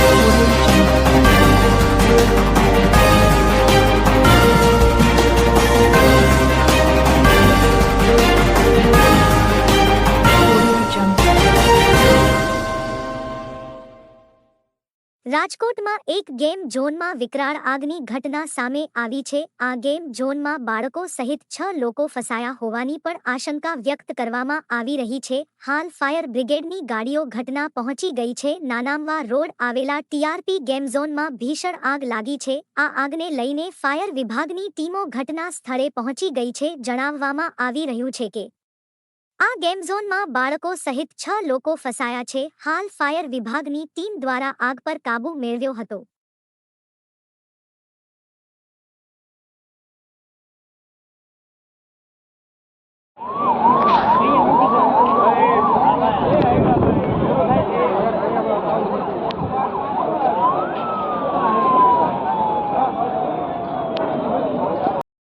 Audio Jungle. Audio Jungle. રાજકોટમાં એક game ઝોનમાં વિકરાળ આગની ઘટના સામે આવી છે। આ ગેમ ઝોનમાં બાળકો સહિત 6 લોકો ફસાયા હોવાની પણ આશંકા વ્યક્ત કરવામાં આવી રહી છે। હાલ ફાયર બ્રિગેડની ગાડીઓ ઘટના પહોંચી ગઈ છે। નાનામવા રોડ આવેલા ટીઆરપી ગેમ ઝોનમાં ભીષણ આગ લાગી છે। આ આગને લઈને ફાયર વિભાગની ટીમો ઘટના સ્થળે પહોંચી ગઈ છે। જણાવવામાં આવી રહ્યું છે કે આ ગેમ ઝોનમાં બાળકો સહિત 6 લોકો ફસાયા છે। હાલ ફાયર વિભાગની ટીમ દ્વારા આગ પર કાબૂ મેળવ્યો હતો। Audio